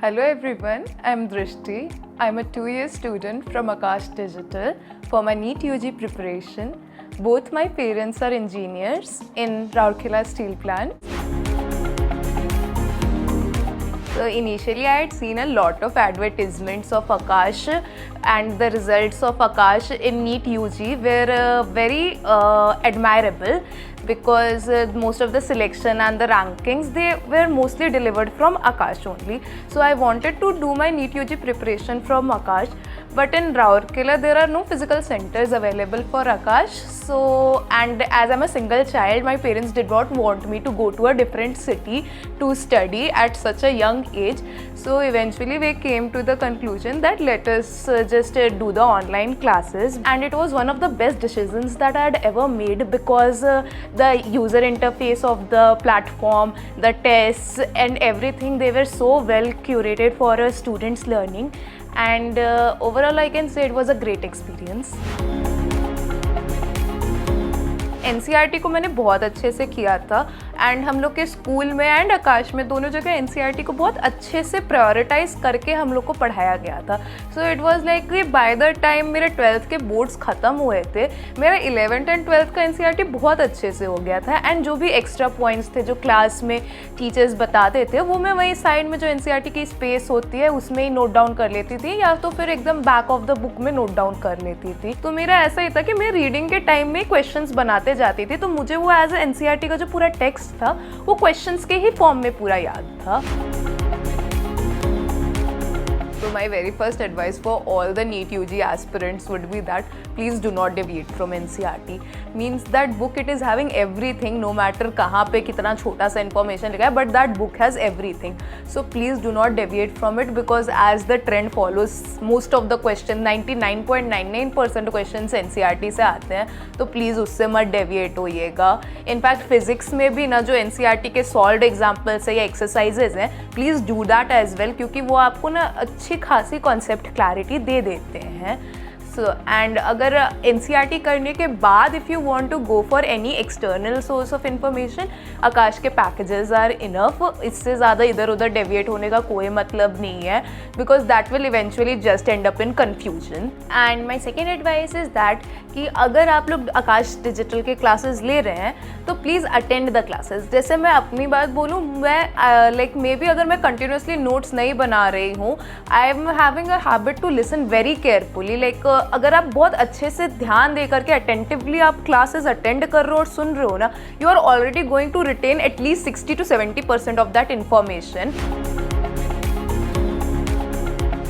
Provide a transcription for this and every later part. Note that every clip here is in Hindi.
Hello everyone, I'm Drishti. I'm a 2-year student from Akash Digital for my NEET UG preparation. Both my parents are engineers in Rourkela Steel Plant. So initially I had seen a lot of advertisements of Akash and the results of Akash in NEET UG were very admirable because most of the selection and the rankings, they were mostly delivered from Akash only. So I wanted to do my NEET UG preparation from Akash, but in Rourkela there are no physical centers available for Akash. So, and as I'm a single child, my parents did not want me to go to a different city to study at such a young age. So eventually we came to the conclusion that let us just do the online classes, and it was one of the best decisions that I had ever made because the user interface of the platform, the tests and everything, they were so well curated for a student's learning, and overall I can say it was a great experience. NCERT को मैंने बहुत अच्छे से किया था एंड हम लोग के स्कूल में एंड आकाश में दोनों जगह NCERT को बहुत अच्छे से प्रायोरिटाइज करके हम लोग को पढ़ाया गया था. सो इट वाज लाइक कि बाय द टाइम मेरे 12th के बोर्ड्स ख़त्म हुए थे, मेरा 11th एंड 12th का NCERT बहुत अच्छे से हो गया था. एंड जो भी एक्स्ट्रा पॉइंट्स थे जो क्लास में टीचर्स बताते थे वो मैं वहीं साइड में जो NCERT की स्पेस होती है उसमें ही नोट डाउन कर लेती थी, या तो फिर एकदम बैक ऑफ द बुक में नोट डाउन कर लेती थी. तो मेरा ऐसा ही था कि मैं रीडिंग के टाइम में क्वेश्चंस बनाते जाती थी, तो मुझे वो एज ए NCERT का जो पूरा टेक्स्ट था वो क्वेश्चंस के ही फॉर्म में पूरा याद था. So my very first advice for all the NEET UG aspirants would be that please do not deviate from NCERT. Means that book, it is having everything, no matter कहाँ पे कितना छोटा सा information लिखा है, but that book has everything. So please do not deviate from it because as the trend follows, most of the question 99.99% questions NCERT से आते हैं, तो please उससे मत deviate होइएगा. इनफैक्ट फिजिक्स में भी ना जो NCERT के सॉल्व्ड एग्जाम्पल्स है या एक्सरसाइजेज हैं, please do that as well, क्योंकि वो आपको ना अच्छी खासी कॉन्सेप्ट क्लैरिटी दे देते हैं. सो एंड अगर NCERT करने के बाद if you want to go for any external source of information, Aakash के पैकेजेस आर इनफ. इससे ज़्यादा इधर उधर डेविएट होने का कोई मतलब नहीं है because that will eventually just and up in confusion. And my second advice is that कि अगर आप लोग आकाश डिजिटल के क्लासेस ले रहे हैं तो प्लीज़ अटेंड द क्लासेस. जैसे मैं अपनी बात बोलूँ, मैं लाइक मे बी अगर मैं कंटिन्यूसली नोट्स नहीं बना रही हूँ, I am having a habit to listen very carefully. Like अगर आप बहुत अच्छे से ध्यान दे करके अटेंटिवली आप क्लासेस अटेंड कर रहे हो और सुन रहे हो ना, you are already going to retain at least 60 to 70% of that information.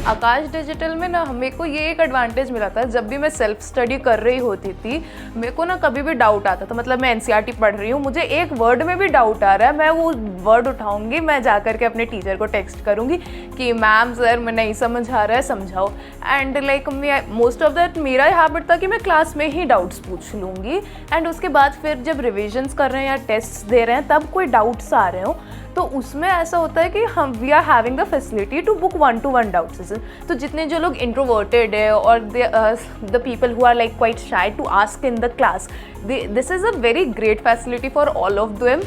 Aakash digital में ना मेरे को ये एक एडवांटेज मिला था, जब भी मैं सेल्फ स्टडी कर रही होती थी मेरे को ना कभी भी डाउट आता था. मतलब मैं NCERT पढ़ रही हूँ, मुझे एक वर्ड में भी डाउट आ रहा है, मैं वो वर्ड उठाऊंगी, मैं जा करके अपने टीचर को टेक्स्ट करूँगी कि मैम सर मैं नहीं समझ आ रहा है, समझाओ. And like most of that मेरा हैबिट था कि मैं क्लास में ही डाउट्स पूछ लूँगी, एंड उसके बाद फिर जब रिविजन्स कर रहे हैं या टेस्ट दे रहे हैं तब कोई डाउट्स आ रहे हो तो उसमें ऐसा होता है कि हम we are having the facility to book 1-to-1 doubt session. तो जितने जो लोग इंट्रोवर्टेड है और the people who are like quite shy to ask in the class, this is a very great facility for all of them.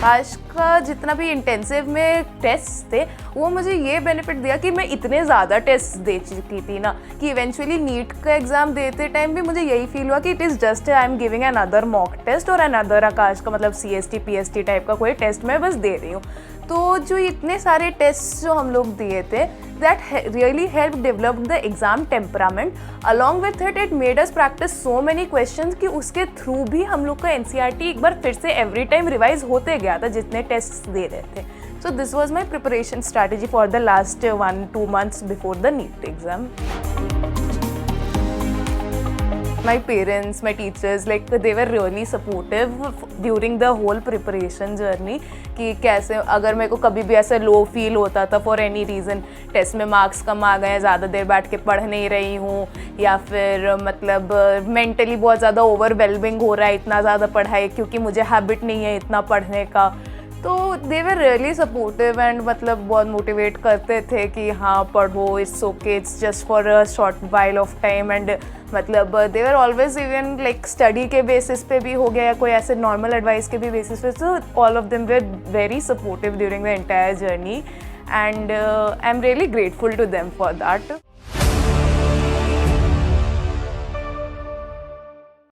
आज का जितना भी इंटेंसिव में टेस्ट थे वो मुझे ये बेनिफिट दिया कि मैं इतने ज़्यादा टेस्ट दे चुकी थी ना कि इवेंचुअली नीट का एग्ज़ाम देते टाइम भी मुझे यही फील हुआ कि it is just I am giving another mock test और अनदर आकाश का मतलब CST PST टाइप का कोई टेस्ट मैं बस दे रही हूँ. तो जो इतने सारे टेस्ट जो हम लोग दिए थे, that really help develop the exam temperament. Along with it made us practice so many questions कि उसके थ्रू भी हम लोग का NCERT एक बार फिर से एवरी टाइम रिवाइज होते गया था जितने टेस्ट दे रहे थे. So this was my preparation strategy for the last 1-2 months before the NEET exam. My parents, my teachers, like they were really supportive during the whole preparation journey. कि कैसे अगर मेरे को कभी भी ऐसा लो फील होता था फॉर एनी रीज़न, टेस्ट में मार्क्स कम आ गए, ज़्यादा देर बैठ के पढ़ नहीं रही हूँ, या फिर मतलब मेंटली बहुत ज़्यादा ओवरवेलमिंग हो रहा है इतना ज़्यादा पढ़ाई क्योंकि मुझे हैबिट नहीं है इतना पढ़ने का, तो they were really supportive and मतलब बहुत मोटिवेट करते थे कि हाँ पढ़ो, it's okay, it's just for a short while of time. And मतलब they were always even like study के बेसिस पे भी हो गया या कोई ऐसे नॉर्मल एडवाइस के भी बेसिस पे, so all of them were very supportive during the entire journey and I am really grateful to them for that.